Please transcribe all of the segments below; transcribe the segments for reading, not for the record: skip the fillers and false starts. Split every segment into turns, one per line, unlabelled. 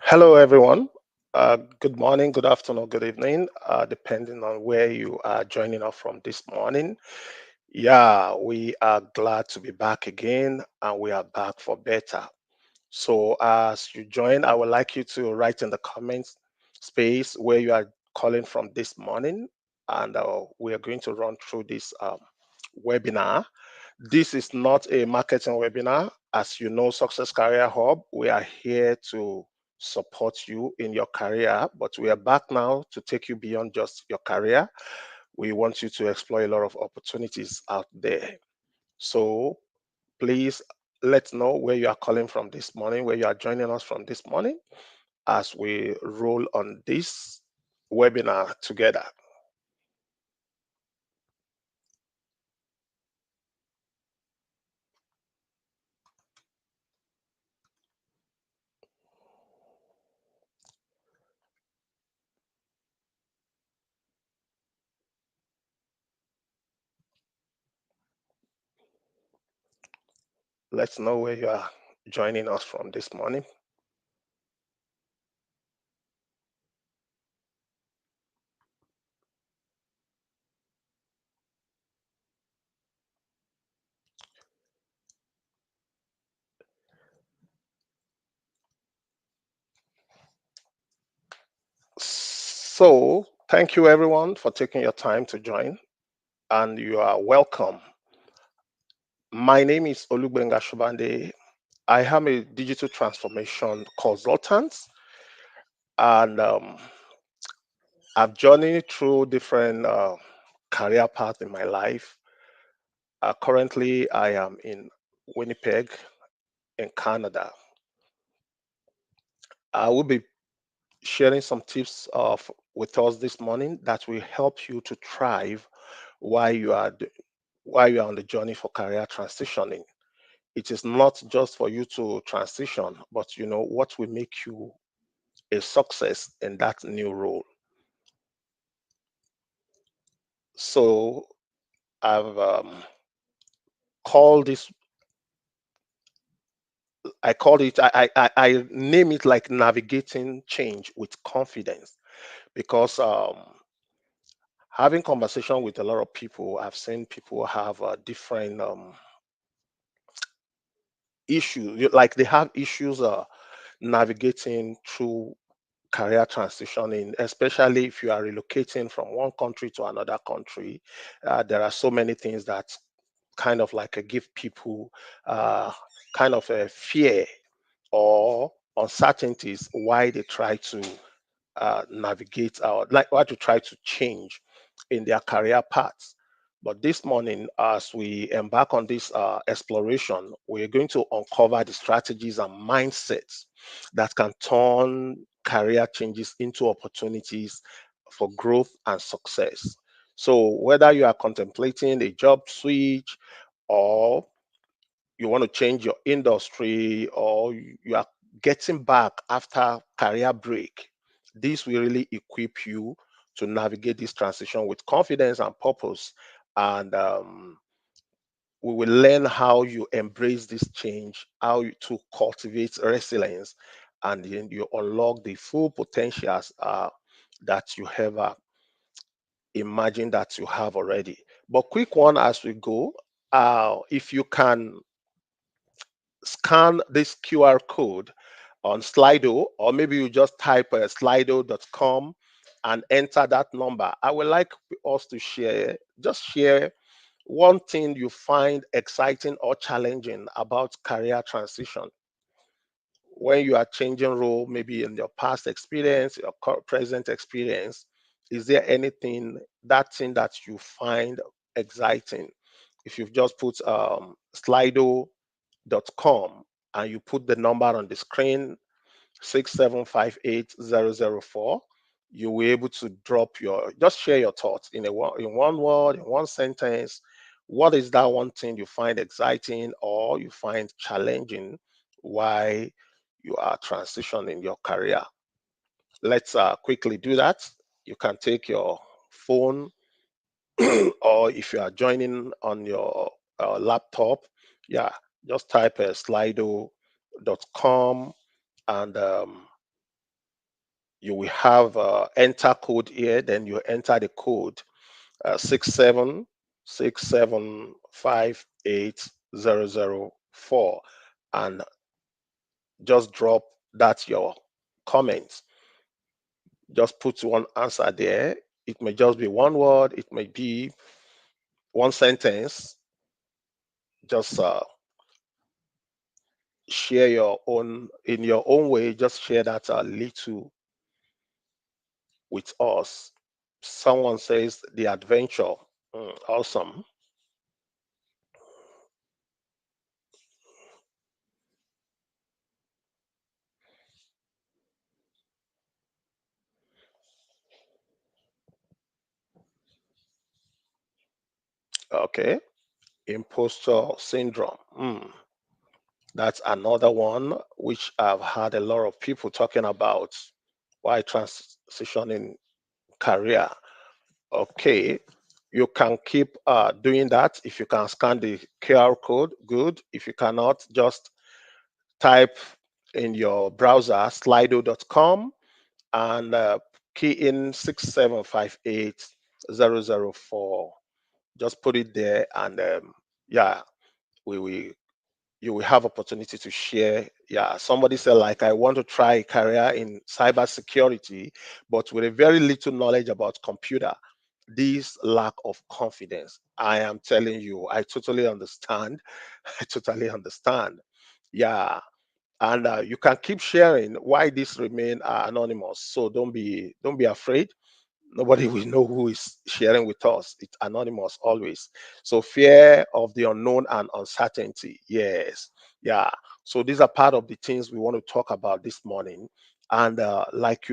Hello, everyone. Good morning, good afternoon, good evening, depending on where you are joining us from this morning. Yeah, we are glad to be back again, and we are back for better. So, as you join, I would like you to write in the comments space where you are calling from this morning, and we are going to run through this webinar. This is not a marketing webinar. As you know, Success Career Hub, we are here to support you in your career, but we are back now to take you beyond just your career. We want you to explore a lot of opportunities out there. So please let's know where you are calling from this morning, where you are joining us from this morning as we roll on this webinar together. Let's know where you are joining us from this morning. So, thank you everyone for taking your time to join, and you are welcome. My name is Olugbenga Shubande. I am a digital transformation consultant, and I've journeyed through different career paths in my life. Currently, I am in Winnipeg, in Canada. I will be sharing some tips of with us this morning that will help you to thrive while while you are on the journey for career transitioning. It is not just for you to transition, but what will make you a success in that new role. So I've called this I call it I name it like navigating change with confidence, because having conversation with a lot of people, I've seen people have different issues. Like they have issues navigating through career transitioning, especially if you are relocating from one country to another country. There are so many things that kind of like give people uh, kind of a fear or uncertainties why they try to navigate or like why to try to change in their career paths. But this morning, as we embark on this exploration, we're going to uncover the strategies and mindsets that can turn career changes into opportunities for growth and success. So, whether you are contemplating a job switch, or you want to change your industry, or you are getting back after career break, this will really equip you to navigate this transition with confidence and purpose. And we will learn how you embrace this change, how to cultivate resilience, and then you unlock the full potentials that you have imagined that you have already. But quick one as we go, if you can scan this QR code on Slido, or maybe you just type slido.com and enter that number. I would like us to share one thing you find exciting or challenging about career transition. When you are changing role, maybe in your past experience, your present experience, is there anything, that thing that you find exciting? If you've just put slido.com and you put the number on the screen, 6758004, you will be able to drop just share your thoughts in in one word, in one sentence. What is that one thing you find exciting or you find challenging why you are transitioning your career? Let's quickly do that. You can take your phone, or if you are joining on your laptop, yeah, just type slido.com, and you will have enter code here. Then you enter the code 676758004, and just drop that your comments. Just put one answer there. It may just be one word, it may be one sentence. Just share your own in your own way. Just share that a little with us. Someone says the adventure. Awesome. Okay. Imposter syndrome. That's another one which I've had a lot of people talking about. Why transitioning career? Okay. You can keep doing that. If you can scan the QR code, good. If you cannot, just type in your browser slido.com and key in 6758004. Just put it there, and yeah, we will you will have opportunity to share. Yeah, somebody said, like, I want to try a career in cybersecurity, but with a very little knowledge about computer. This lack of confidence. I am telling you, I totally understand. I totally understand. Yeah, and you can keep sharing why this remain anonymous. So don't be afraid. Nobody will know who is sharing with us. It's anonymous always. So fear of the unknown and uncertainty. Yes. Yeah. So these are part of the things we want to talk about this morning. And like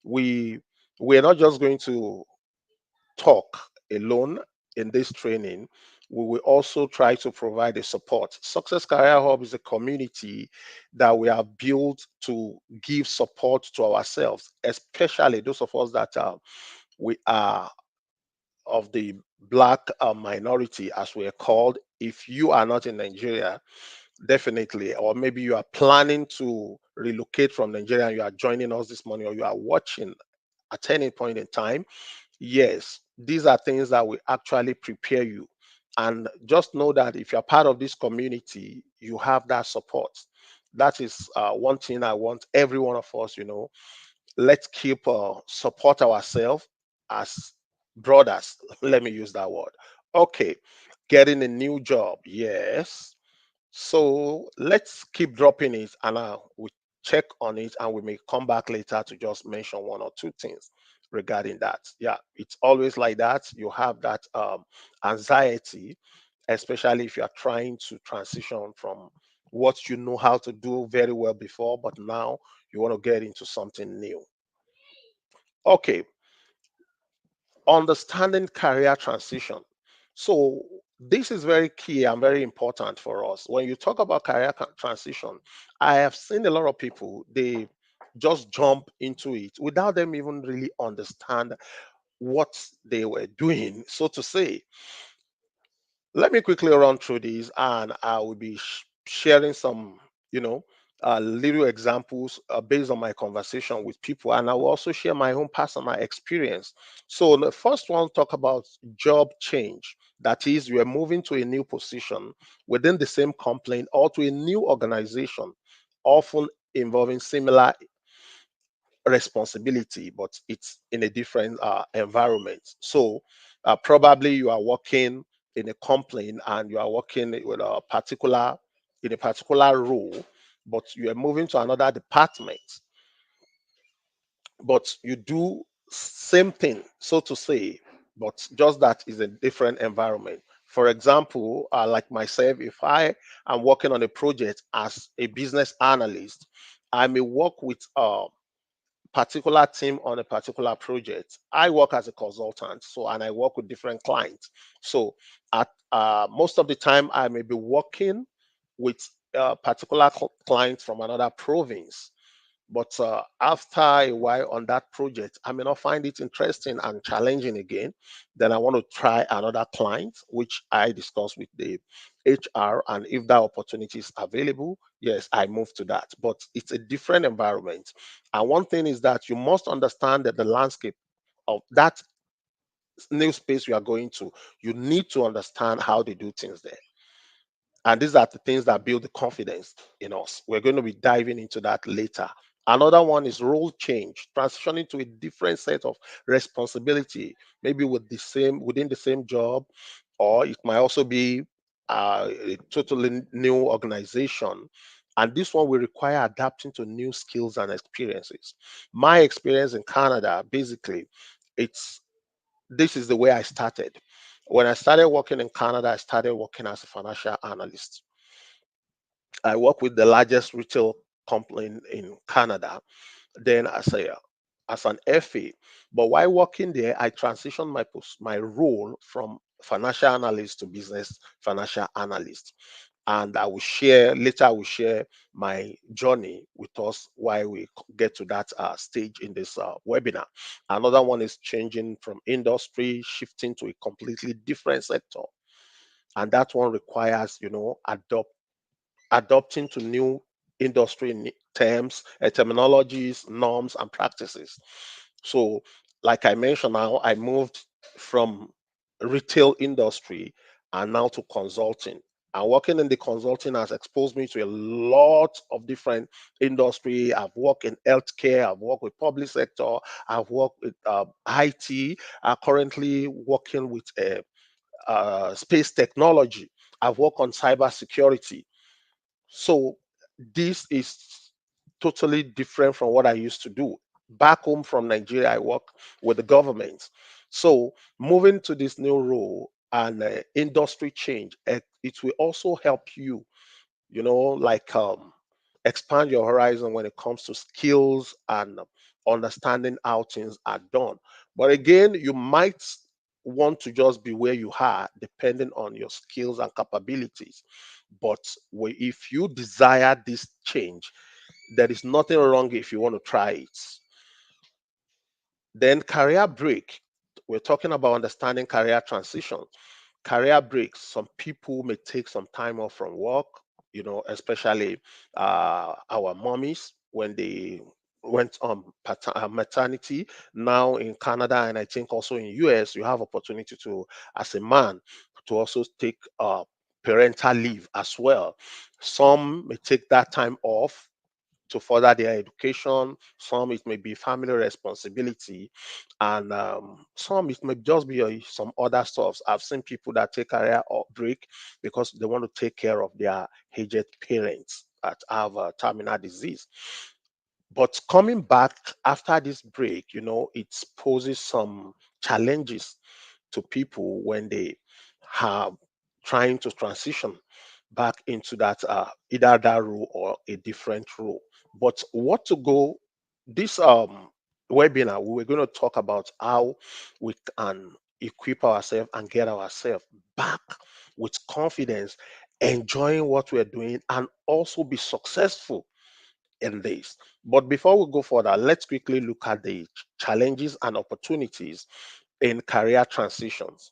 we we're not just going to talk alone in this training. We will also try to provide a support. Success Career Hub is a community that we have built to give support to ourselves, especially those of us that we are of the black minority, as we are called. If you are not in Nigeria, definitely, or maybe you are planning to relocate from Nigeria and you are joining us this morning, or you are watching at any point in time. Yes, these are things that will actually prepare you. And just know that if you're part of this community, you have that support. That is one thing I want every one of us, let's keep support ourselves as brothers. Let me use that word. Okay, getting a new job. Yes, so let's keep dropping it, and we check on it, and we may come back later to just mention one or two things regarding that. Yeah, it's always like that. You have that anxiety, especially if you are trying to transition from what you know how to do very well before, but now you want to get into something new. Okay, understanding career transition. So this is very key and very important for us. When you talk about career transition, I have seen a lot of people, they just jump into it without them even really understand what they were doing, so to say. Let me quickly run through these, and I will be sharing some, you know, little examples based on my conversation with people, and I will also share my own personal experience. So the first one talk about job change. That is, you are moving to a new position within the same company or to a new organization, often involving similar responsibility, but it's in a different environment. So probably you are working in a company and you are working with a particular in a particular role, but you are moving to another department, but you do same thing, so to say, but just that is a different environment. For example, like myself, if I am working on a project as a business analyst, I may work with particular team on a particular project. I work as a consultant, so and I work with different clients. So at most of the time, I may be working with particular clients from another province. But after a while on that project, I may not find it interesting and challenging again. Then I want to try another client, which I discuss with the HR. And if that opportunity is available, yes, I move to that. But it's a different environment. And one thing is that you must understand that the landscape of that new space you are going to, you need to understand how they do things there. And these are the things that build the confidence in us. We're going to be diving into that later. Another one is role change, transitioning to a different set of responsibility, maybe within the same job, or it might also be a totally new organization. And this one will require adapting to new skills and experiences. My experience in Canada, basically, it's this is the way I started. When I started working in Canada, I started working as a financial analyst. I work with the largest retail company in Canada, then as an FA. But while working there, I transitioned my role from financial analyst to business financial analyst. And I will share later. I will share my journey with us why we get to that stage in this webinar. Another one is changing from industry, shifting to a completely different sector, and that one requires, adopting to new industry terms, terminologies, norms, and practices. So, like I mentioned, now I moved from retail industry and now to consulting. And working in the consulting has exposed me to a lot of different industry. I've worked in healthcare, I've worked with public sector, I've worked with IT. I'm currently working with space technology. I've worked on cyber security. So this is totally different from what I used to do. Back home from Nigeria, I work with the government. So moving to this new role and industry change, it will also help you, like expand your horizon when it comes to skills and understanding how things are done. But again, you might want to just be where you are depending on your skills and capabilities. But if you desire this change, there is nothing wrong if you want to try it. Then career break. We're talking about understanding career transition. Career breaks. Some people may take some time off from work, especially our mommies when they went on maternity. Now in Canada and I think also in US, you have opportunity to, as a man, to also take parental leave as well. Some may take that time off to further their education. Some it may be family responsibility, and some it may just be some other stuff. I've seen people that take career break because they want to take care of their aged parents that have terminal disease. But coming back after this break, it poses some challenges to people when they have trying to transition back into that either that role or a different role. But what to go this webinar, we were going to talk about how we can equip ourselves and get ourselves back with confidence, enjoying what we're doing, and also be successful in this. But before we go further, let's quickly look at the challenges and opportunities in career transitions.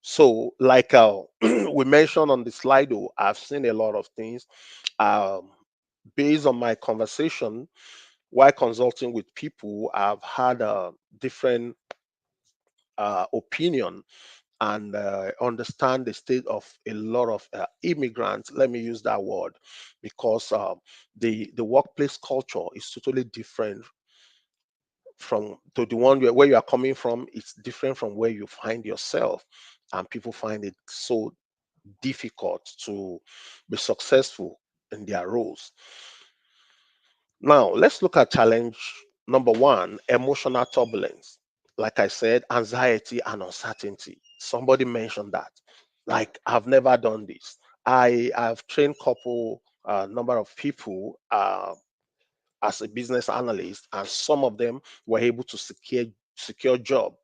So, like we mentioned on the slide, I've seen a lot of things. Um, Based on my conversation while consulting with people, I've had a different opinion and understand the state of a lot of immigrants. Let me use that word because the workplace culture is totally different from to the one where you are coming from. It's different from where you find yourself, and people find it so difficult to be successful in their roles. Now, let's look at challenge number one: emotional turbulence. Like I said, anxiety and uncertainty. Somebody mentioned that. Like, I've never done this. I've trained couple number of people as a business analyst, and some of them were able to secure job.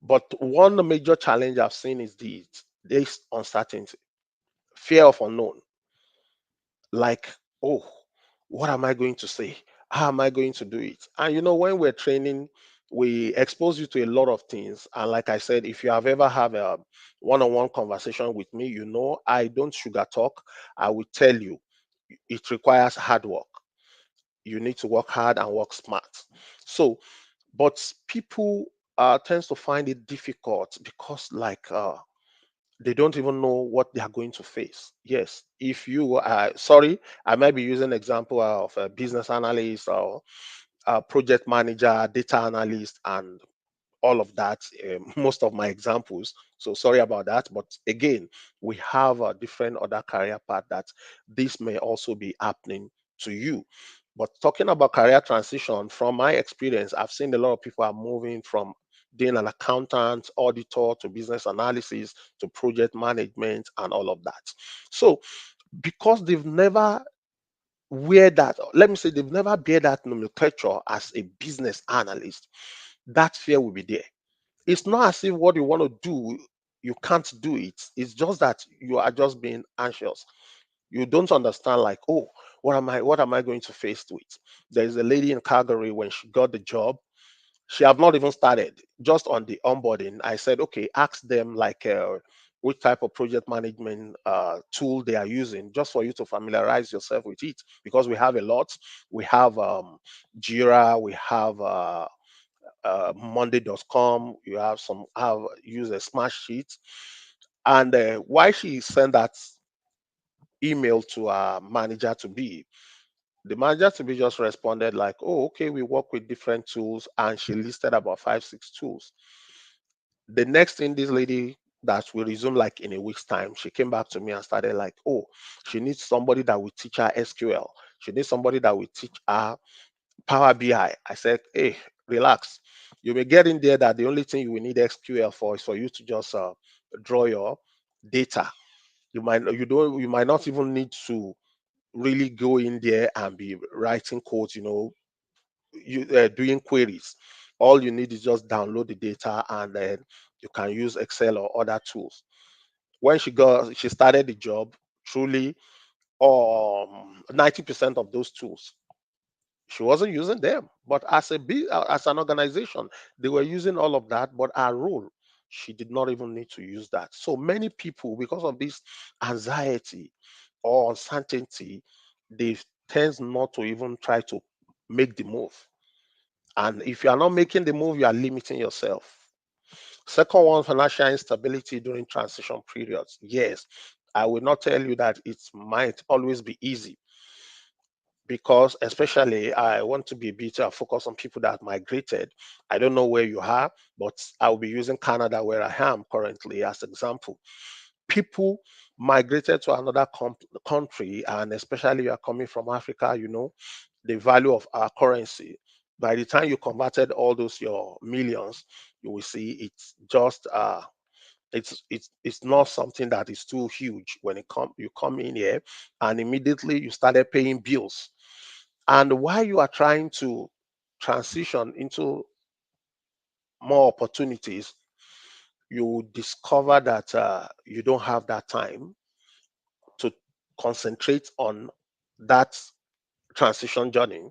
But one major challenge I've seen is this uncertainty, fear of unknown. Like, oh, what am I going to say? How am I going to do it? And when we're training, we expose you to a lot of things. And like I said, if you have ever have a one-on-one conversation with me, I don't sugar talk. I will tell you it requires hard work. You need to work hard and work smart. So, but people tends to find it difficult because like they don't even know what they are going to face. Yes, if you sorry, I might be using example of a business analyst or a project manager, data analyst, and all of that, most of my examples. So sorry about that. But again, we have a different other career path that this may also be happening to you. But talking about career transition, from my experience, I've seen a lot of people are moving from being an accountant, auditor, to business analysis, to project management, and all of that. So because they've never wear that, let me say they've never bear that nomenclature as a business analyst, that fear will be there. It's not as if what you want to do you can't do it. It's just that you are just being anxious. You don't understand, like, oh, what am I going to face with? There's a lady in Calgary. When she got the job, she have not even started. Just on the onboarding, I said, okay, ask them, like, which type of project management tool they are using, just for you to familiarize yourself with it, because we have a lot. We have Jira, we have monday.com, you have some have use a smash sheet. And why she sent that email to our manager to be, the manager to be just responded like, oh, okay, we work with different tools, and she listed about 5 6 tools. The next thing, this lady that will resume like in a week's time, she came back to me and started like, oh, she needs somebody that will teach her SQL. She needs somebody that will teach her Power BI. I said, hey, relax. You may get in there that the only thing you will need SQL for is for you to just draw your data. You might not even need to really go in there and be writing codes, you doing queries. All you need is just download the data, and then you can use Excel or other tools. When she started the job, truly 90% of those tools she wasn't using them, but as an organization, they were using all of that. But our role, she did not even need to use that. So many people, because of this anxiety or uncertainty, they tends not to even try to make the move. And if you are not making the move, you are limiting yourself. Second one, financial instability during transition periods. Yes, I will not tell you that it might always be easy, because especially I want to be a bit focused on people that migrated. I don't know where you are, but I will be using Canada, where I am currently, as example. People migrated to another country, and especially you are coming from Africa, the value of our currency. By the time you converted all those your millions, you will see it's not something that is too huge. When you come in here, and immediately you started paying bills. And while you are trying to transition into more opportunities, you will discover that you don't have that time to concentrate on that transition journey,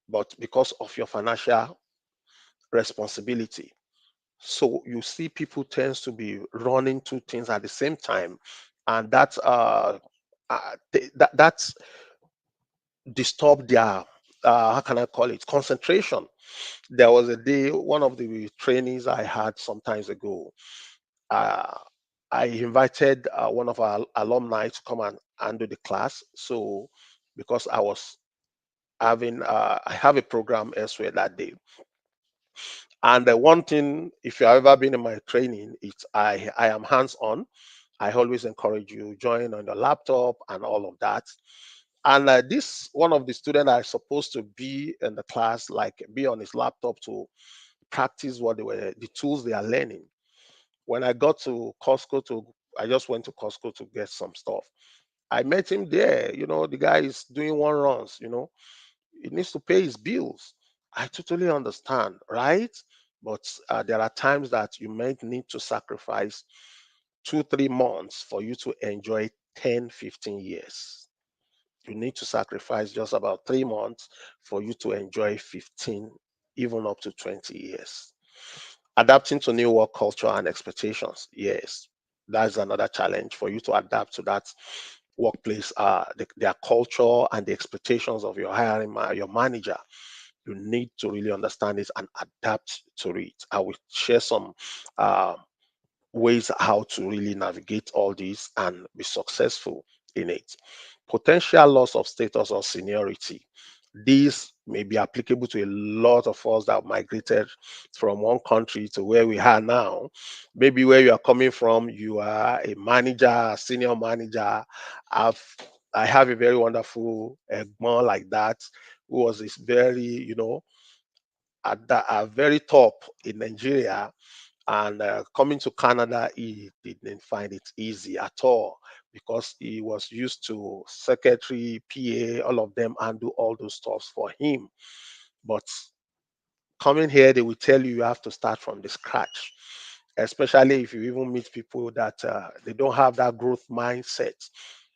but because of your financial responsibility. So you see people tends to be running two things at the same time, and that's disturb their how can I call it, concentration. There was a day, one of the trainings I had some times ago. Uh, I invited one of our alumni to come and handle the class. So because I have a program elsewhere that day. And the one thing, if you've ever been in my training, it's I am hands on. I always encourage you join on your laptop and all of that. And this one of the students are supposed to be in the class, like be on his laptop to practice the tools they are learning. When I got to Costco I just went to Costco to get some stuff. I met him there. The guy is doing one runs. He needs to pay his bills. I totally understand, right? But there are times that you might need to sacrifice 2 3 months for you to enjoy 10 15 years. You need to sacrifice just about 3 months for you to enjoy 15, even up to 20 years. Adapting to new work culture and expectations. Yes, that's another challenge for you to adapt to that workplace, their culture and the expectations of your manager. You need to really understand it and adapt to it. I will share some uh, ways how to really navigate all this and be successful in it. Potential loss of status or seniority. These may be applicable to a lot of us that migrated from one country to where we are now. Maybe where you are coming from, you are a manager, a senior manager. I've I have a very wonderful man like that, who was this very, at the very top in Nigeria, and coming to Canada, he didn't find it easy at all, because he was used to secretary, PA, all of them, and do all those stuff for him. But coming here, they will tell you you have to start from the scratch. especially if you even meet people that they don't have that growth mindset.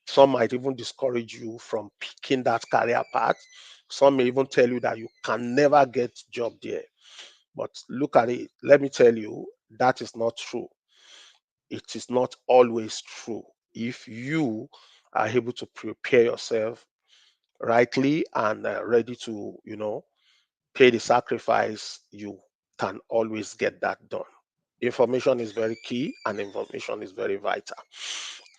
Some might even discourage you from picking that career path. Some may even tell you that you can never get job there. But look at it. Let me tell you, that is not true. It is not always true. If you are able to prepare yourself rightly and ready to, pay the sacrifice, you can always get that done. Information is very key and information is very vital.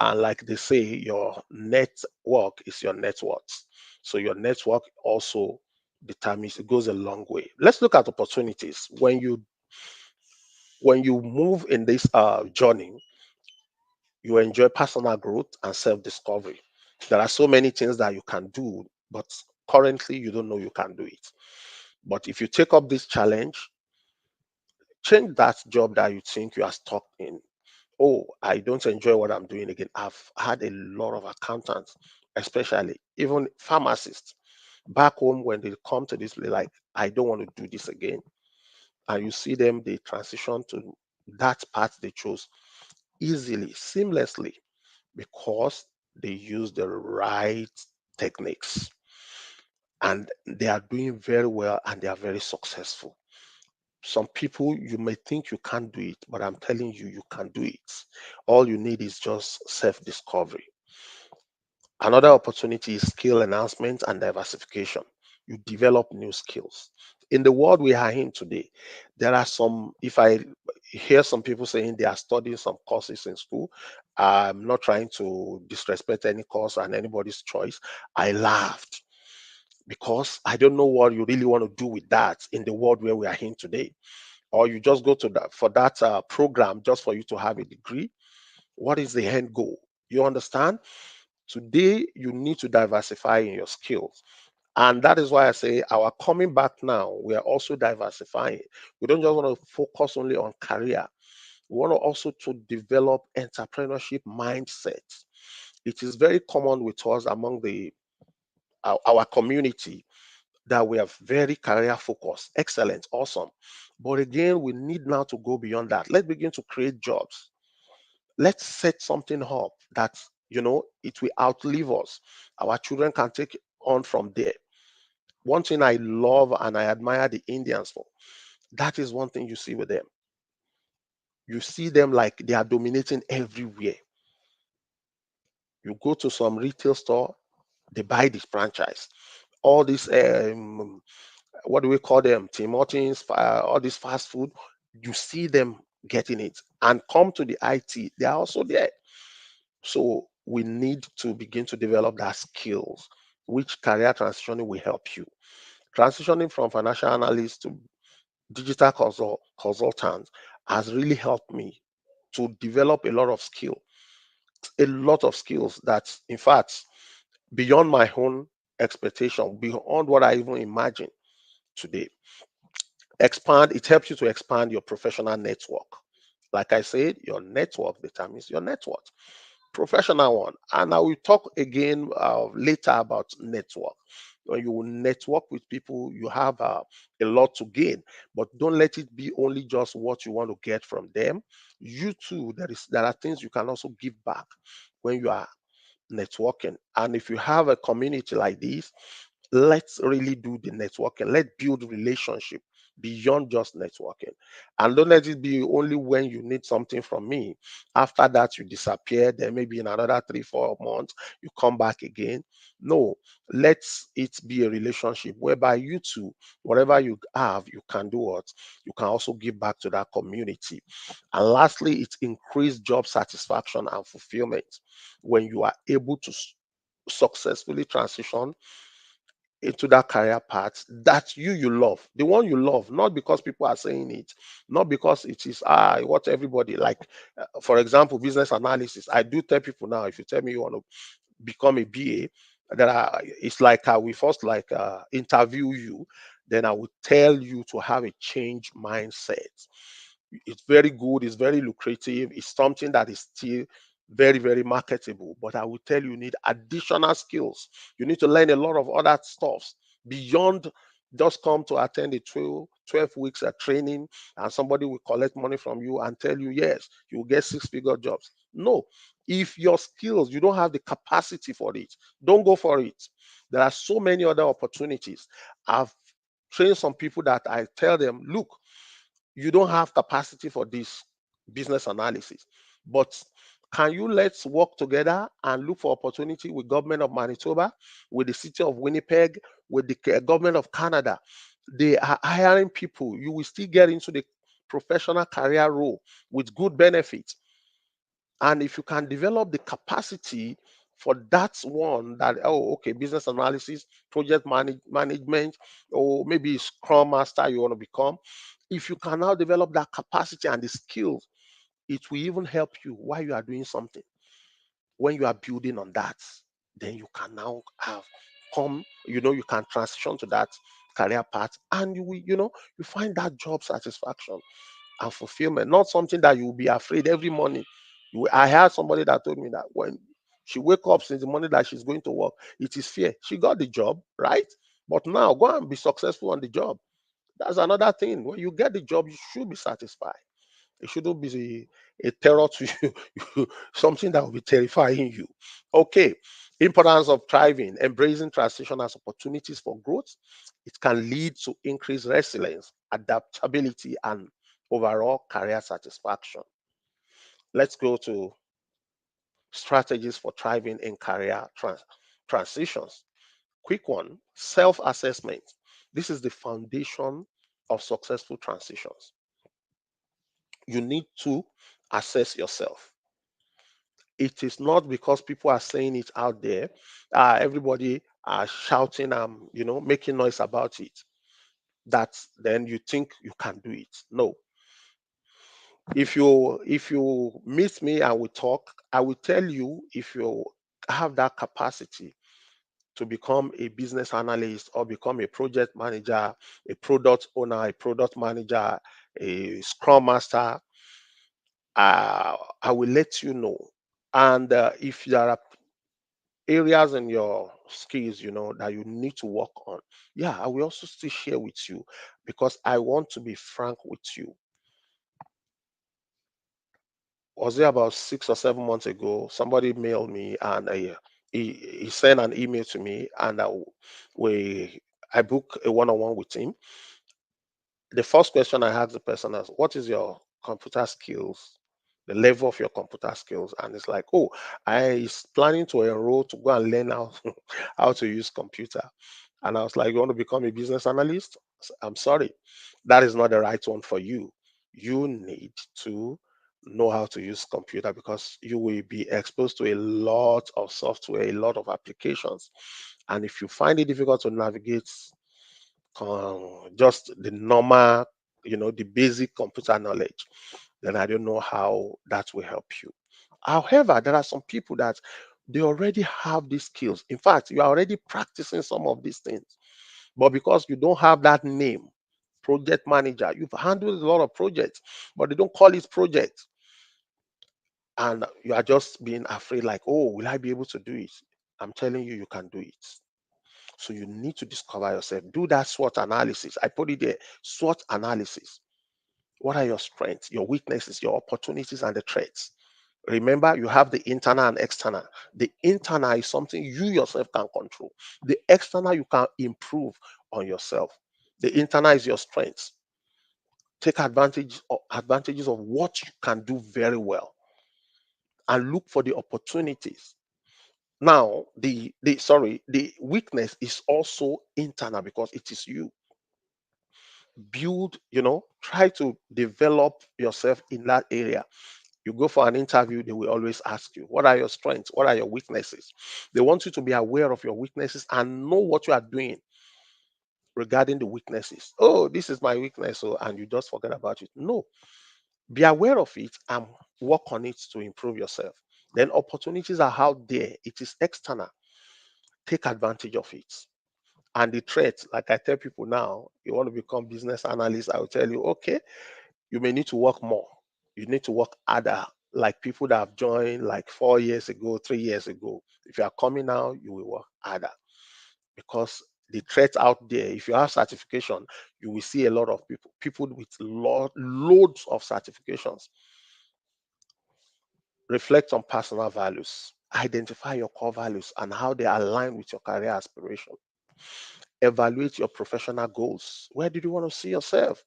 And like they say, your network is your net worth. So your network also determines, it goes a long way. Let's look at opportunities. When you move in this journey, you enjoy personal growth and self-discovery. There are so many things that you can do, but currently you don't know you can do it. But if you take up this challenge, change that job that you think you are stuck in. Oh, I don't enjoy what I'm doing again. I've had a lot of accountants, especially even pharmacists, back home when they come to this place, like, I don't want to do this again. And you see them, they transition to that path they chose easily, seamlessly, because they use the right techniques and they are doing very well and they are very successful. Some people, you may think you can't do it, but I'm telling you, you can do it. All you need is just self discovery. Another opportunity is skill enhancement and diversification. You develop new skills. In the world we are in today, there are some, if I hear some people saying they are studying some courses in school, I'm not trying to disrespect any course and anybody's choice. I laughed because I don't know what you really want to do with that in the world where we are in today. Or you just go to that for that program just for you to have a degree. What is the end goal? You understand? Today, you need to diversify in your skills. And that is why I say our coming back now, we are also diversifying. We don't just want to focus only on career. We want to also to develop entrepreneurship mindsets. It is very common with us among our community that we are very career focused. Excellent, awesome. But again, we need now to go beyond that. Let's begin to create jobs. Let's set something up that it will outlive us. Our children can take on from there. One thing I love and I admire the Indians for, that is one thing you see with them. You see them like they are dominating everywhere. You go to some retail store, they buy this franchise. All this what do we call them? Tim Hortons, all this fast food. You see them getting it. And come to the IT, they are also there. So we need to begin to develop that skills, which career transitioning will help you. Transitioning from financial analyst to digital consultant has really helped me to develop a lot of skills that, in fact, beyond my own expectation, beyond what I even imagined today. It helps you to expand your professional network. Like I said, your network determines your network. Professional one. And I will talk again later about network. When you network with people, you have a lot to gain, but don't let it be only just what you want to get from them. You too, there are things you can also give back when you are networking. And if you have a community like this, let's really do the networking. Let's build relationship beyond just networking. And don't let it be only when you need something from me. After that, you disappear. Then maybe in another 3, 4 months, you come back again. No, let it be a relationship whereby you two, whatever you have, you can do what? You can also give back to that community. And lastly, it increased job satisfaction and fulfillment when you are able to successfully transition into that career path that you love, the one you love, not because people are saying it, not because it is what everybody like. For example, business analysis. I do tell people now, if you tell me you want to become a BA, it's like we first like interview you, then I would tell you to have a change mindset. It's very good, it's very lucrative, it's something that is still very, very marketable. But I will tell you, you need additional skills. You need to learn a lot of other stuff beyond just come to attend a 12 weeks of training and somebody will collect money from you and tell you, yes, you will get six-figure jobs. No. If your skills, you don't have the capacity for it, don't go for it. There are so many other opportunities. I've trained some people that I tell them, look, you don't have capacity for this business analysis, but can you let's work together and look for opportunity with government of Manitoba, with the city of Winnipeg, with the government of Canada. They are hiring people. You will still get into the professional career role with good benefits. And if you can develop the capacity for that one, that, oh, okay, business analysis, project management, or maybe scrum master you want to become, if you can now develop that capacity and the skills, it will even help you while you are doing something. When you are building on that, then you can now have come, you can transition to that career path, and you will, you find that job satisfaction and fulfillment, not something that you will be afraid every morning. I had somebody that told me that when she wake up since the morning that she's going to work, it is fear. She got the job, right? But now go and be successful on the job. That's another thing. When you get the job, you should be satisfied. It shouldn't be a terror to you, something that will be terrifying you. Okay. Importance of thriving, embracing transition as opportunities for growth. It can lead to increased resilience, adaptability, and overall career satisfaction. Let's go to strategies for thriving in career transitions. Quick one, self assessment. This is the foundation of successful transitions. You need to assess yourself. It is not because people are saying it out there, everybody are shouting, making noise about it, that then you think you can do it. No. If you meet me and we talk, I will tell you, if you have that capacity to become a business analyst or become a project manager, a product owner, a product manager, a scrum master, I will let you know. And if there are areas in your skills, that you need to work on, yeah, I will also still share with you, because I want to be frank with you. Was it about 6 or 7 months ago? Somebody mailed me, and he sent an email to me, and we I booked a one-on-one with him. The first question I asked the person is, what is your computer skills, the level of your computer skills? And it's like, oh, I is planning to enroll to go and learn how, how to use computer. And I was like, you want to become a business analyst? I'm sorry, that is not the right one for you. You need to know how to use computer, because you will be exposed to a lot of software, a lot of applications. And if you find it difficult to navigate just the normal, the basic computer knowledge, then I don't know how that will help you. However, there are some people that they already have these skills. In fact, you are already practicing some of these things, but because you don't have that name, project manager, you've handled a lot of projects, but they don't call it project. And you are just being afraid, like, oh, will I be able to do it? I'm telling you, you can do it. So you need to discover yourself. Do that SWOT analysis. I put it there. SWOT analysis. What are your strengths, your weaknesses, your opportunities, and the threats? Remember, you have the internal and external. The internal is something you yourself can control. The external you can improve on yourself. The internal is your strengths. Take advantages of what you can do very well, and look for the opportunities. Now, the weakness is also internal, because it is you. Build, try to develop yourself in that area. You go for an interview, they will always ask you, what are your strengths? What are your weaknesses? They want you to be aware of your weaknesses and know what you are doing regarding the weaknesses. Oh, this is my weakness, so, and you just forget about it. No, be aware of it and work on it to improve yourself. Then opportunities are out there. It is external. Take advantage of it. And the threat, like I tell people now, you want to become business analyst, I will tell you, okay, you may need to work more. You need to work harder, like people that have joined like 4 years ago, 3 years ago. If you are coming now, you will work harder, because the threat out there. If you have certification, you will see a lot of people with loads of certifications. Reflect on personal values. Identify your core values and how they align with your career aspiration. Evaluate your professional goals. Where did you want to see yourself?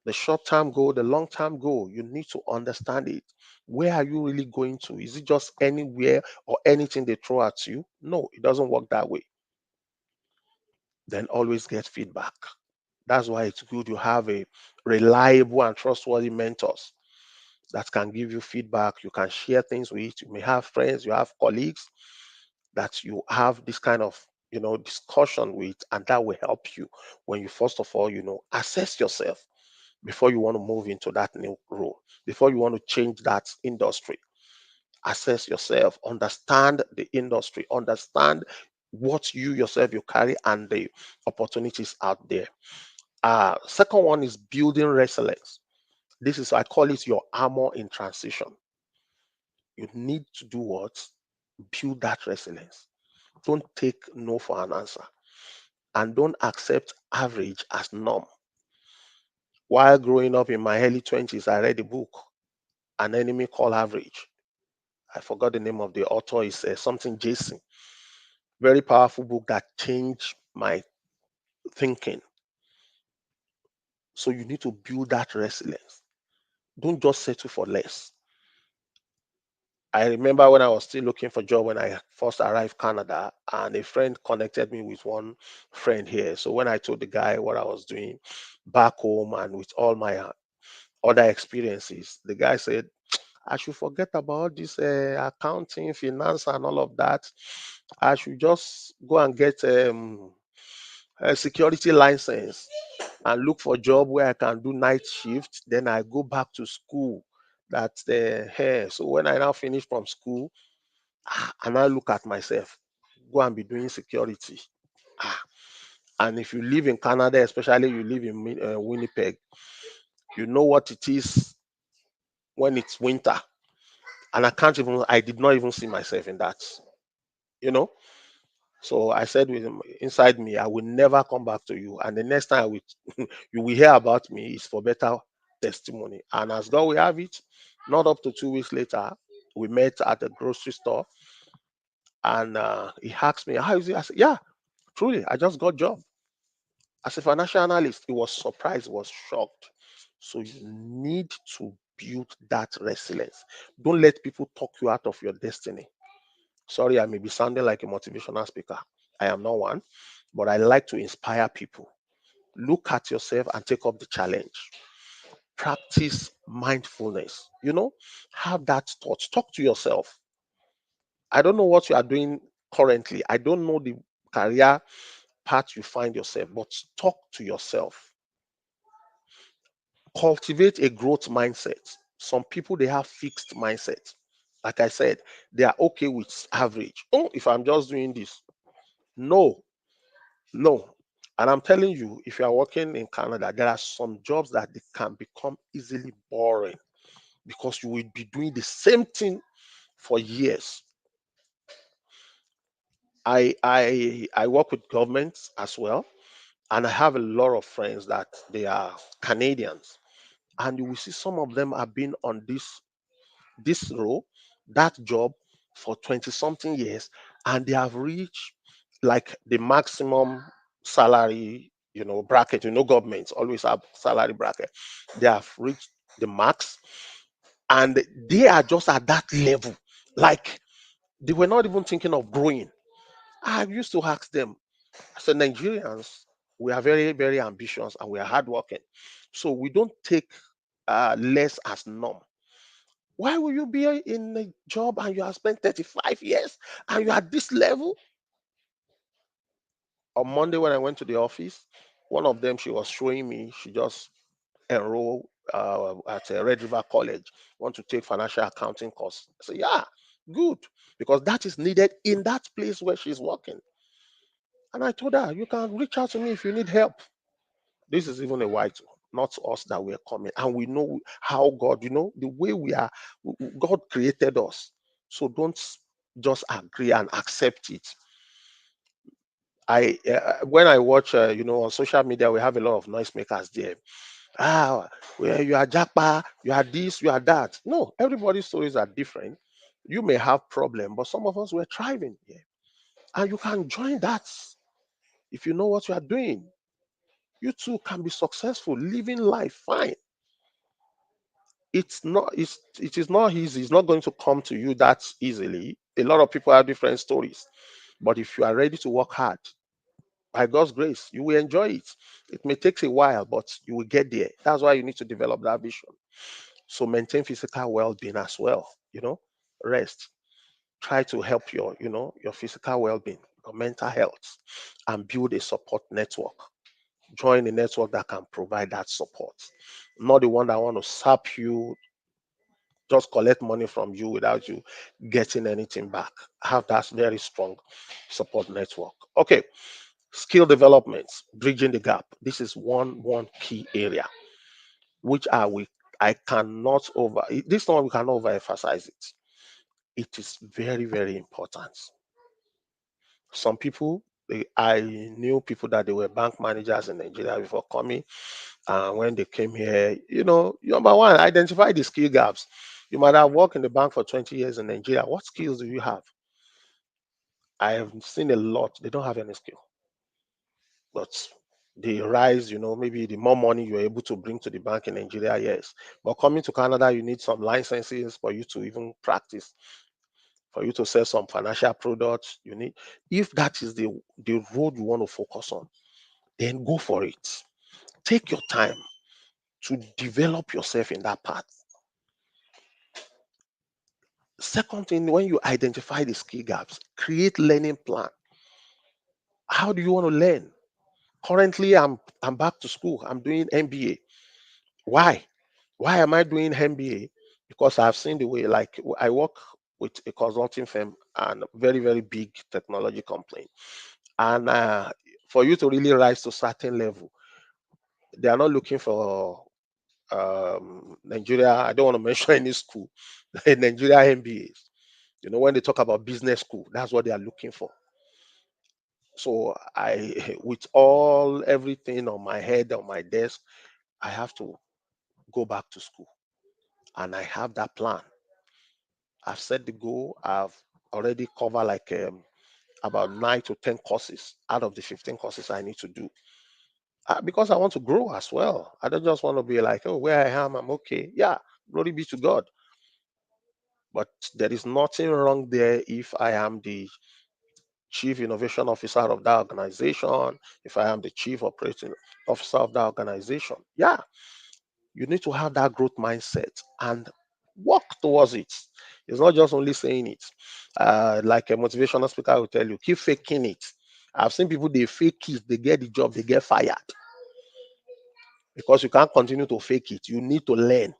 The short term goal, the long term goal, you need to understand it. Where are you really going to? Is it just anywhere or anything they throw at you? No, it doesn't work that way. Then always get feedback. That's why it's good you have a reliable and trustworthy mentors that can give you feedback. You can share things with. You may have friends, you have colleagues that you have this kind of discussion with, and that will help you when you first of all assess yourself before you want to move into that new role, before you want to change that industry. Assess yourself, understand the industry, understand what you yourself you carry and the opportunities out there. Second one is building resilience. This is, I call it, your armor in transition. You need to do what? Build that resilience. Don't take no for an answer, and don't accept average as norm. While growing up in my early 20s, I read a book, An Enemy Called Average. I forgot the name of the author. Is something Jason. Very powerful book that changed my thinking. So you need to build that resilience. Don't just settle for less. I remember when I was still looking for job when I first arrived Canada, and a friend connected me with one friend here. So when I told the guy what I was doing back home and with all my other experiences, the guy said I should forget about this accounting, finance, and all of that. I should just go and get a security license and look for job where I can do night shift. Then I go back to school. That's the hair. So when I now finish from school, and I look at myself, go and be doing security. Ah, and if you live in Canada, especially you live in Winnipeg, you know what it is when it's winter. And I did not even see myself in that, you know. So I said with inside me, I will never come back to you. And the next time you will hear about me is for better testimony. And as God will have it, not up to 2 weeks later, we met at the grocery store, and he asked me, "How is it?" I said, "Yeah, truly, I just got job as a financial analyst." He was surprised, he was shocked. So you need to build that resilience. Don't let people talk you out of your destiny. Sorry, I may be sounding like a motivational speaker. I am not one, but I like to inspire people. Look at yourself and take up the challenge. Practice mindfulness. Have that thought. Talk to yourself. I don't know what you are doing currently. I don't know the career path you find yourself, but talk to yourself. Cultivate a growth mindset. Some people they have fixed mindset. Like I said, they are okay with average. Oh, if I'm just doing this. No, no. And I'm telling you, if you are working in Canada, there are some jobs that they can become easily boring because you will be doing the same thing for years. I work with governments as well, and I have a lot of friends that they are Canadians, and you will see some of them have been on this role, that job for 20 something years, and they have reached like the maximum salary, bracket. Governments always have salary bracket. They have reached the max, and they are just at that level. Like they were not even thinking of growing. I used to ask them, I said, Nigerians, we are very, very ambitious and we are hardworking. So we don't take less as norm. Why will you be in a job and you have spent 35 years and you are at this level? On Monday, when I went to the office, one of them, she was showing me, she just enrolled at Red River College, want to take financial accounting course. I said, yeah, good, because that is needed in that place where she's working. And I told her, you can reach out to me if you need help. This is even a white, not us that we're coming. And we know how God, the way we are, God created us. So don't just agree and accept it. I when I watch, on social media, we have a lot of noisemakers there. Ah, where you are japa, you are this, you are that. No, everybody's stories are different. You may have problem, but some of us were thriving here, and you can join that if you know what you are doing. You too can be successful, living life fine. It is not easy. It's not going to come to you that easily. A lot of people have different stories, but if you are ready to work hard, by God's grace, you will enjoy it. It may take a while, but you will get there. That's why you need to develop that vision. So maintain physical well-being as well. Rest. Try to help your physical well-being, your mental health, and build a support network. Join a network that can provide that support, not the one that want to sap you, just collect money from you without you getting anything back. Have that very strong support network. Okay, skill development, bridging the gap. This is one key area which I cannot over this one we cannot overemphasize it. It is very, very important. Some people, I knew people that they were bank managers in Nigeria before coming. And when they came here, number one, identify the skill gaps. You might have worked in the bank for 20 years in Nigeria. What skills do you have? I have seen a lot. They don't have any skill, but the rise, maybe the more money you're able to bring to the bank in Nigeria, yes. But coming to Canada, you need some licenses for you to even practice, for you to sell some financial products. If that is the road you want to focus on, then go for it. Take your time to develop yourself in that path. Second thing, when you identify the skill gaps, create learning plan. How do you want to learn? Currently, I'm back to school. I'm doing MBA. Why? Why am I doing MBA? Because I've seen the way. Like I work with a consulting firm and very, very big technology company, and for you to really rise to certain level, they are not looking for Nigeria. I don't want to mention any school, Nigeria MBAs. When they talk about business school, that's what they are looking for. So with all everything on my head, on my desk, I have to go back to school, and I have that plan. I've set the goal. I've already covered like about 9 to 10 courses out of the 15 courses I need to do, because I want to grow as well. I don't just want to be like, oh, where I am, I'm okay. Yeah, glory be to God. But there is nothing wrong there if I am the chief innovation officer of that organization, if I am the chief operating officer of that organization. Yeah, you need to have that growth mindset and work towards it. It's not just only saying it. Like a motivational speaker will tell you, keep faking it. I've seen people, they fake it, they get the job, they get fired because you can't continue to fake it. You need to learn.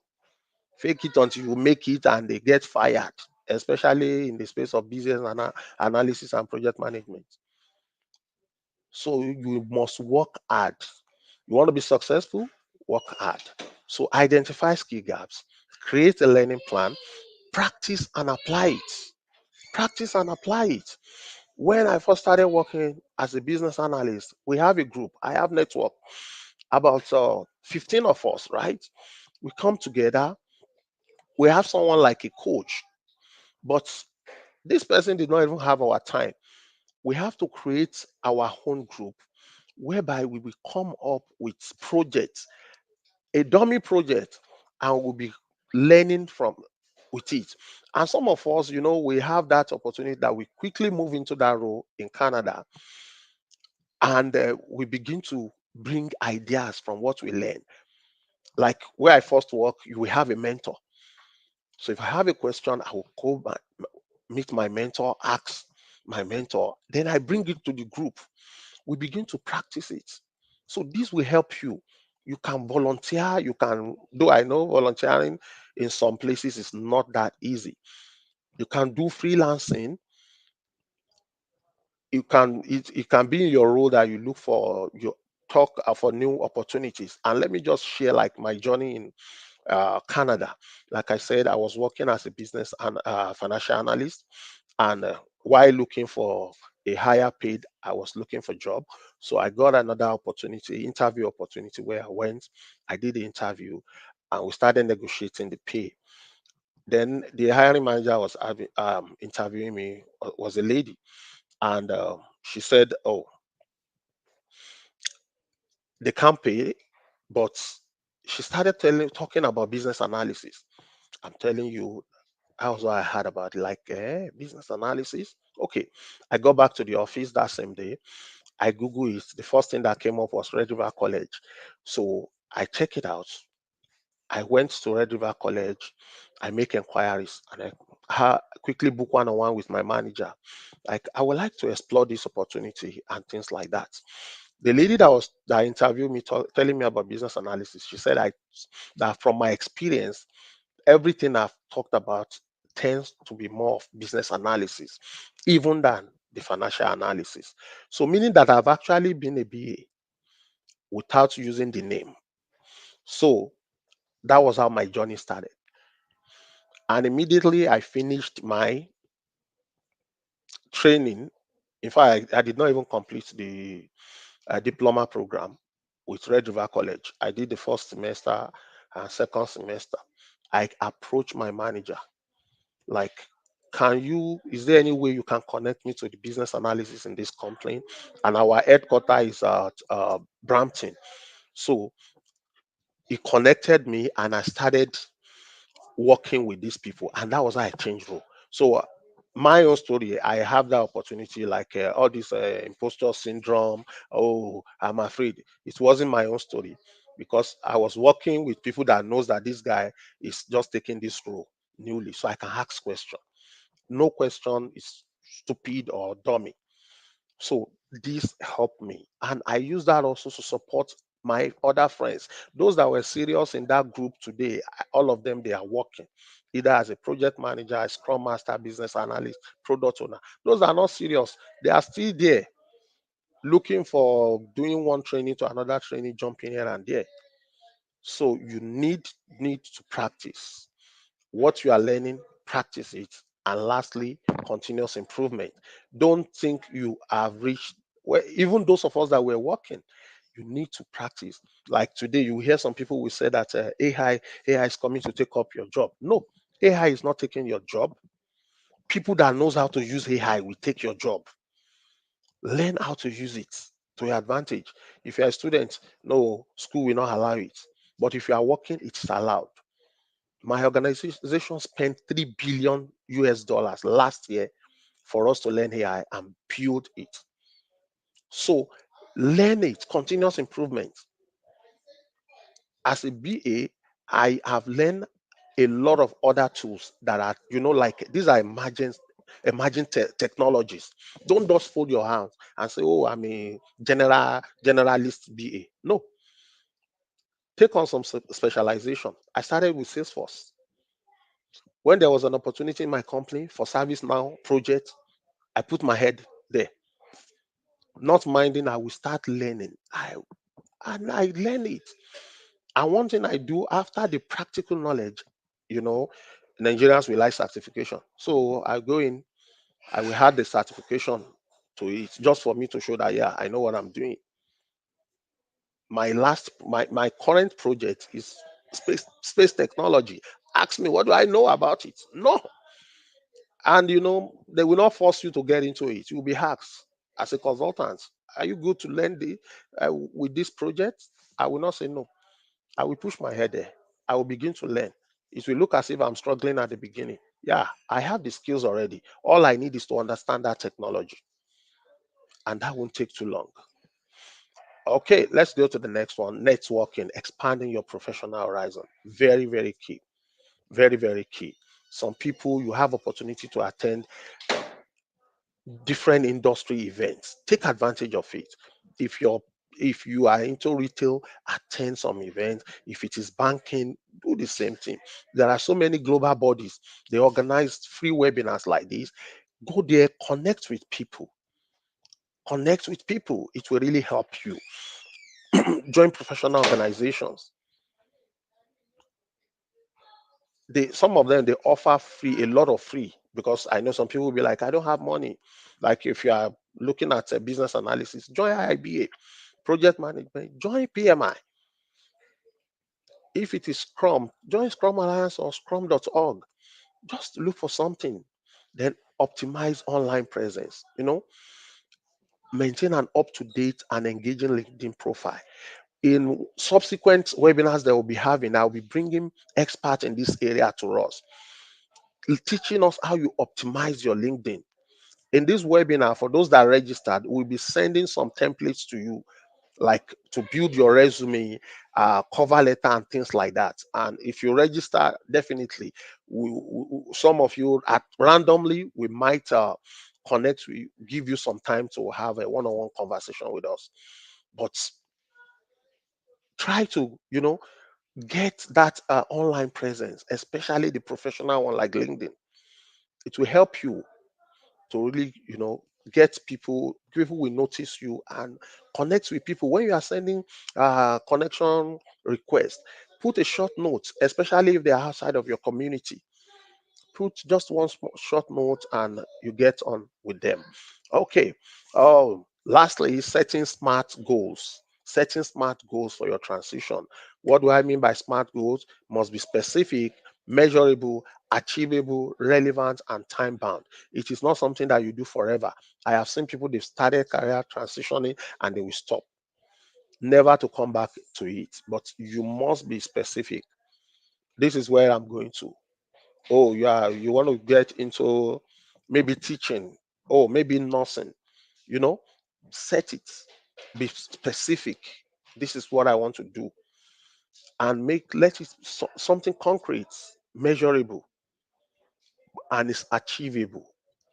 Fake it until you make it and they get fired, especially in the space of business analysis and project management. So you must work hard. You want to be successful? Work hard. So identify skill gaps, create a learning plan, practice and apply it. Practice and apply it. When I first started working as a business analyst, we have a group. I have network about 15 of us, right? We come together. We have someone like a coach, but this person did not even have our time. We have to create our own group whereby we will come up with projects, a dummy project, and we'll be learning from with it. And some of us, we have that opportunity that we quickly move into that role in Canada, and we begin to bring ideas from what we learn. Like where I first work, you will have a mentor. So if I have a question, I will meet my mentor, ask my mentor, then I bring it to the group. We begin to practice it. So this will help you. You can volunteer, though I know volunteering in some places is not that easy. You can do freelancing. It can be in your role that you look for your talk for new opportunities. And let me just share like my journey in Canada. Like I said, I was working as a business and financial analyst, and while looking for a higher paid. I was looking for job. So I got another opportunity, interview opportunity where I went, I did the interview and we started negotiating the pay. Then the hiring manager was interviewing me, was a lady, and she said, "Oh, they can't pay," but she started talking about business analysis. I'm telling you, that was what I heard about, like business analysis. Okay, I got back to the office that same day. I Google it. The first thing that came up was Red River College. So I check it out. I went to Red River College. I make inquiries and I quickly book one-on-one with my manager. Like, I would like to explore this opportunity and things like that. The lady that interviewed me, telling me about business analysis, she said that from my experience, everything I've talked about tends to be more of business analysis, even than the financial analysis. So, meaning that I've actually been a BA without using the name. So, that was how my journey started. And immediately I finished my training. In fact, I did not even complete the diploma program with Red River College. I did the first semester and second semester. I approached my manager like, is there any way you can connect me to the business analysis in this company? And our headquarters is at Brampton. So he connected me and I started working with these people. And that was how I changed role. So my own story, I have that opportunity, like all this imposter syndrome. Oh, I'm afraid. It wasn't my own story because I was working with people that knows that this guy is just taking this role newly. So I can ask questions. No question is stupid or dummy. So this helped me. And I use that also to support my other friends. Those that were serious in that group today, all of them, they are working either as a project manager, a scrum master, business analyst, product owner. Those are not serious. They are still there looking for doing one training to another training, jumping here and there. So you need to practice what you are learning, practice it. And lastly, continuous improvement. Don't think you have reached, well, even those of us that were working, you need to practice. Like today, you hear some people will say that AI is coming to take up your job. No, AI is not taking your job. People that knows how to use AI will take your job. Learn how to use it to your advantage. If you're a student, no, school will not allow it. But if you are working, it's allowed. My organization spent 3 billion US dollars last year for us to learn AI and build it. So learn it, continuous improvement. As a BA, I have learned a lot of other tools that are, like these are emerging technologies. Don't just fold your hands and say, "Oh, I'm a generalist BA." No, take on some specialization. I started with Salesforce. When there was an opportunity in my company for ServiceNow project, I put my head there, not minding I will start learning. I learn it. And one thing I do after the practical knowledge, you know, Nigerians will like certification. So I go in, I will add the certification to it just for me to show that yeah, I know what I'm doing. My current project is space technology. Ask me what do I know about it? No. And they will not force you to get into it. You'll be asked as a consultant, are you good to learn with this project? I will not say no. I will push my head there. I will begin to learn. It will look as if I'm struggling at the beginning. Yeah, I have the skills already. All I need is to understand that technology, and that won't take too long. Okay, let's go to the next one. Networking, expanding your professional horizon. Very, very key. Very, very key. Some people, you have opportunity to attend different industry events. Take advantage of it. If you are into retail, attend some events. If it is banking, do the same thing. There are so many global bodies. They organize free webinars like this. Go there, connect with people. Connect with people. It will really help you. Join professional organizations. Some of them, they offer free, a lot of free, because I know some people will be like, I don't have money. Like if you are looking at business analysis, join IIBA. Project management, join PMI. If it is Scrum, join Scrum Alliance or Scrum.org. Just look for something. Then optimize online presence. Maintain an up-to-date and engaging LinkedIn profile. In subsequent webinars that we'll be having, I'll be bringing experts in this area to us, teaching us how you optimize your LinkedIn. In this webinar, for those that registered, we'll be sending some templates to you, like to build your resume, cover letter, and things like that. And if you register, definitely, some of you at randomly, we might connect, we give you some time to have a one-on-one conversation with us. But try to, get that online presence, especially the professional one like LinkedIn. It will help you to really, get people will notice you and connect with people. When you are sending connection request, put a short note, especially if they are outside of your community. Put just one short note and you get on with them. Okay. Oh, lastly, setting smart goals for your transition. What do I mean by smart goals? Must be specific, measurable, achievable, relevant, and time bound. It is not something that you do forever. I have seen people, they've started career transitioning and they will stop, never to come back to it. But you must be specific. This is where I'm going to. Oh, yeah, you want to get into maybe teaching, oh, maybe nursing, you know, set it, be specific. This is what I want to do, and let it something concrete, measurable, and it's achievable.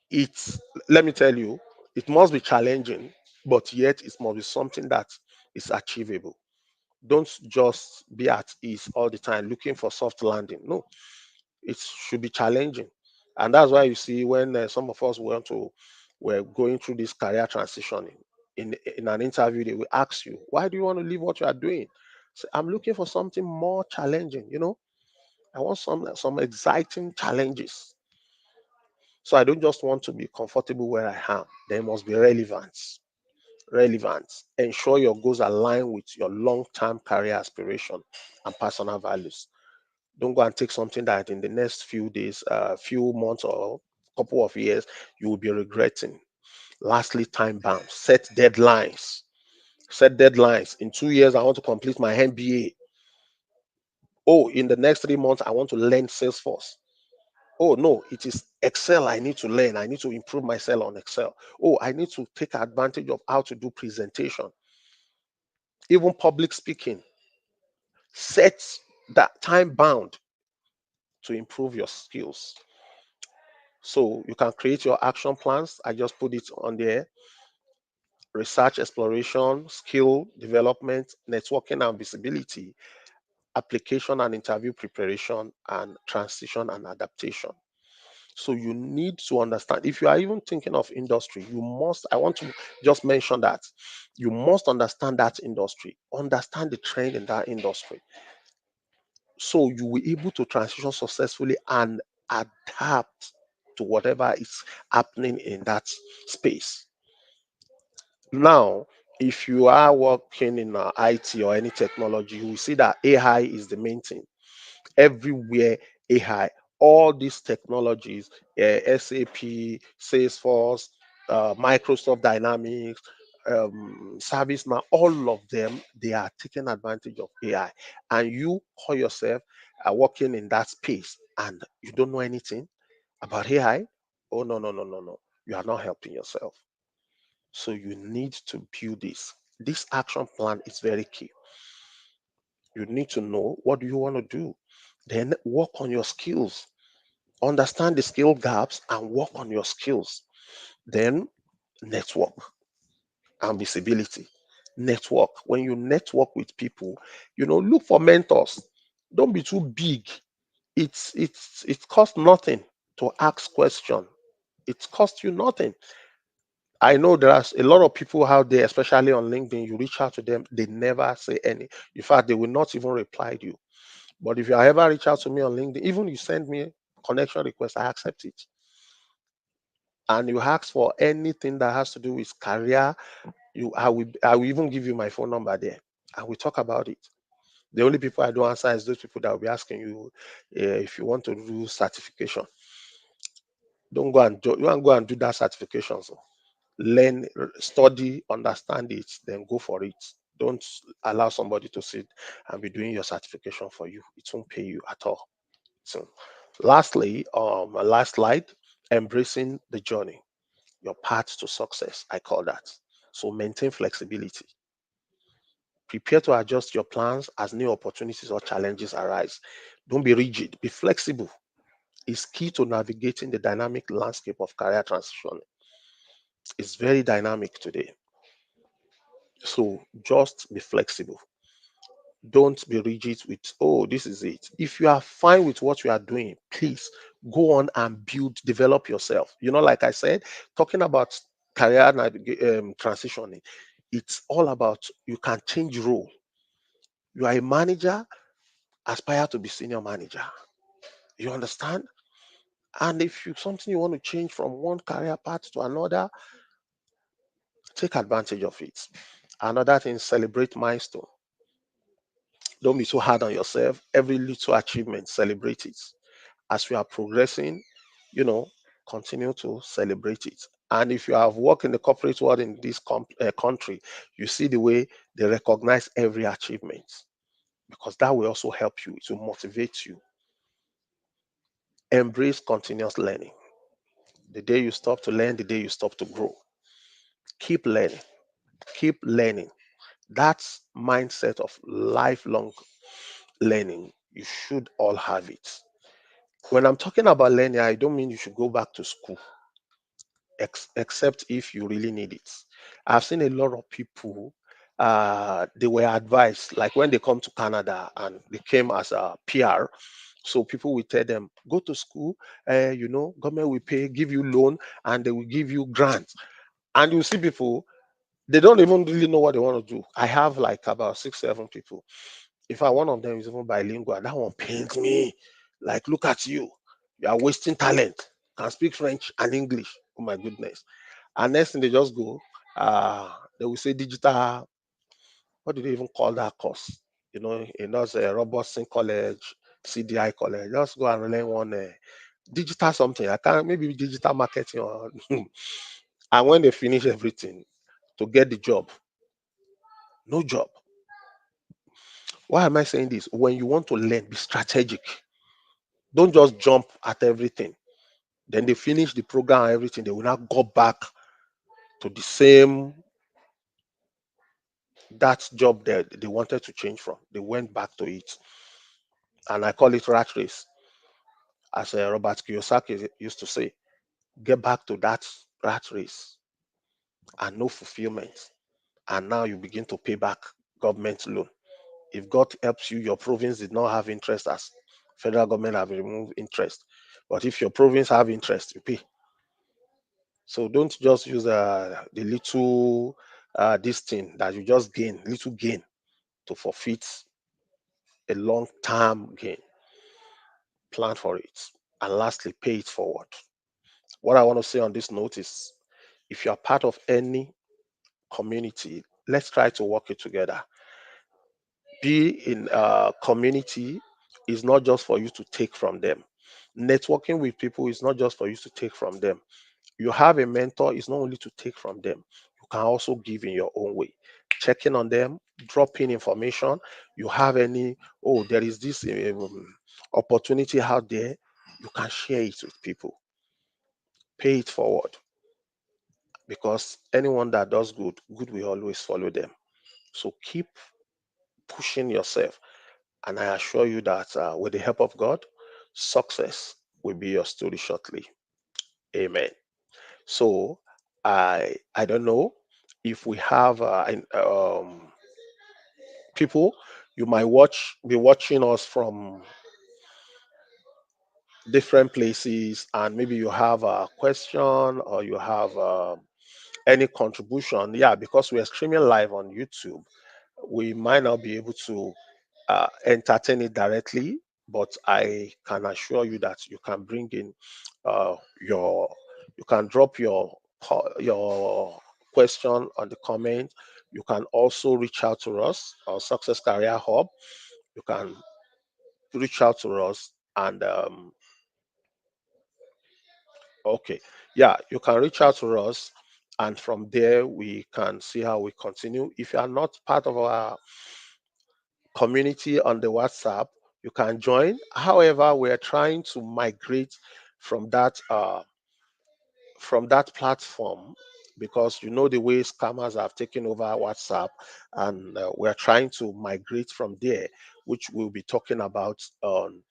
It's, let me tell you, it must be challenging, but yet it must be something that is achievable. Don't just be at ease all the time looking for soft landing. No, it should be challenging. And that's why you see when some of us were going through this career transition, in an interview, they will ask you, why do you want to leave what you are doing? So I'm looking for something more challenging. I want some exciting challenges. So I don't just want to be comfortable where I am. There must be relevance. Ensure your goals align with your long-term career aspiration and personal values. Don't go and take something that in the next few days, few months, or couple of years, you will be regretting. Lastly, time bound. Set deadlines. Set deadlines. In 2 years, I want to complete my MBA. Oh, in the next 3 months, I want to learn Salesforce. Oh, no, it is Excel I need to learn. I need to improve myself on Excel. Oh, I need to take advantage of how to do presentation, even public speaking. Set that time bound to improve your skills. So you can create your action plans. I just put it on there. Research exploration, skill development, networking and visibility, application and interview preparation, and transition and adaptation. So you need to understand, if you are even thinking of industry, I want to just mention that you must understand that industry, understand the trend in that industry. So you will able to transition successfully and adapt to whatever is happening in that space. Now, if you are working in IT or any technology, you will see that AI is the main thing. Everywhere, AI, all these technologies, SAP, Salesforce, Microsoft Dynamics, ServiceNow, all of them, they are taking advantage of AI. And you call yourself working in that space and you don't know anything about AI? Oh, no, no, no, no, no. You are not helping yourself. So you need to build this. This action plan is very key. You need to know what do you want to do. Then work on your skills. Understand the skill gaps and work on your skills. Then network and visibility. Network. When you network with people, look for mentors. Don't be too big. It costs nothing to ask question. It costs you nothing. I know there's a lot of people out there, especially on LinkedIn. You reach out to them, they never say any. In fact, they will not even reply to you. But if you ever reach out to me on LinkedIn, even you send me a connection request, I accept it. and you ask for anything that has to do with career, I will even give you my phone number there, and we talk about it. The only people I don't answer is those people that will be asking you if you want to do certification. Don't go and do that certification. So learn, study, understand it, then go for it. Don't allow somebody to sit and be doing your certification for you. It won't pay you at all. So, lastly, my last slide, embracing the journey, your path to success. I call that. So maintain flexibility. Prepare to adjust your plans as new opportunities or challenges arise. Don't be rigid. Be flexible. Is key to navigating the dynamic landscape of career transition. It's very dynamic today. So just be flexible. Don't be rigid with, oh, this is it. If you are fine with what you are doing, please go on and build, develop yourself. Like I said, talking about transitioning, it's all about you can change role. You are a manager, aspire to be senior manager. You understand? And if you something you want to change from one career path to another, take advantage of it. Another thing, celebrate milestone. Don't be so hard on yourself. Every little achievement, celebrate it. As we are progressing, you know, continue to celebrate it. And if you have worked in the corporate world in this country, you see the way they recognize every achievement, because that will also help you to motivate you. Embrace continuous learning. The day you stop to learn, the day you stop to grow. Keep learning, keep learning. That's mindset of lifelong learning. You should all have it. When I'm talking about learning, I don't mean you should go back to school, except if you really need it. I've seen a lot of people, they were advised, like when they come to Canada and they came as a PR. So people will tell them, go to school, government will pay, give you loan, and they will give you grants. And you see people, they don't even really know what they want to do. I have like about 6, 7 people. In fact, one of them is even bilingual. That one pains me. Like, look at you. You are wasting talent. Can speak French and English. Oh my goodness. And next thing they just go, they will say digital. What do they even call that course? Those Robertson College, CDI College. Just go and learn one digital something. I can't, maybe digital marketing or and when they finish everything to get the job, no job. Why am I saying this? When you want to learn, be strategic. Don't just jump at everything. Then they finish the program and everything. They will now go back to the same that job that they wanted to change from. They went back to it. And I call it rat race. As Robert Kiyosaki used to say, get back to that rat race and no fulfillment. And now you begin to pay back government loan. If God helps you, your province did not have interest as federal government have removed interest. But if your province have interest, you pay. So don't just use the little this thing that you just gain, little gain to forfeit a long-term gain. Plan for it. And lastly, pay it forward. What I want to say on this note is if you are part of any community, let's try to work it together. Be in a community is not just for you to take from them. Networking with people is not just for you to take from them. You have a mentor, is not only to take from them, you can also give in your own way. Checking on them, dropping information. You have any, oh, there is this opportunity out there, you can share it with people. Pay it forward, because anyone that does good, good will always follow them. So keep pushing yourself. And I assure you that with the help of God, success will be your story shortly. Amen. So I don't know if we have people, you might be watching us from different places, and maybe you have a question or you have any contribution. Yeah, because we are streaming live on YouTube, we might not be able to entertain it directly, but I can assure you that you can bring in uh, your You can drop your question on the comment. You can also reach out to us, our Success Career Hub. You can reach out to us and okay, yeah, you can reach out to us, and from there we can see how we continue. If you are not part of our community on the WhatsApp, you can join. However, we are trying to migrate from that platform because you know the way scammers have taken over WhatsApp, and we are trying to migrate from there, which we'll be talking about on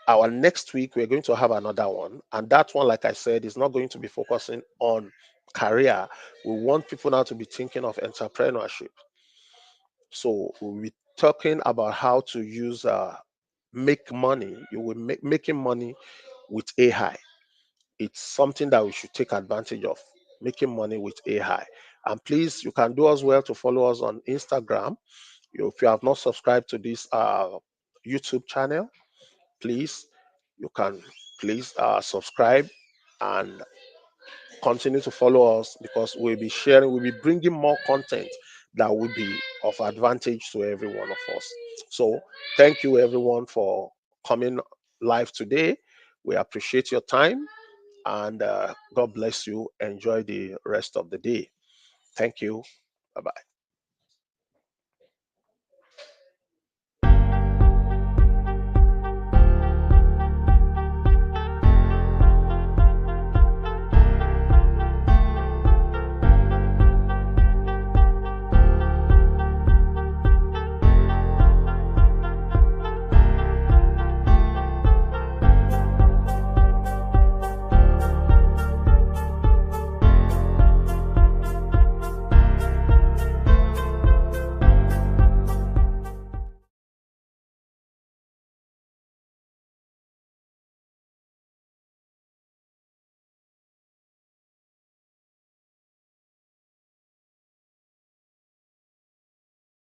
our next week. We're going to have another one, and that one, like I said, is not going to be focusing on career. We want people now to be thinking of entrepreneurship. So we'll be talking about how to use make money. You will make making money with AI. It's something that we should take advantage of, making money with AI. And please, you can do as well to follow us on Instagram. If you have not subscribed to this YouTube channel, please, you can please subscribe and continue to follow us, because we'll be bringing more content that will be of advantage to every one of us. So thank you everyone for coming live today. We appreciate your time, and God bless you. Enjoy the rest of the day. Thank you. Bye bye.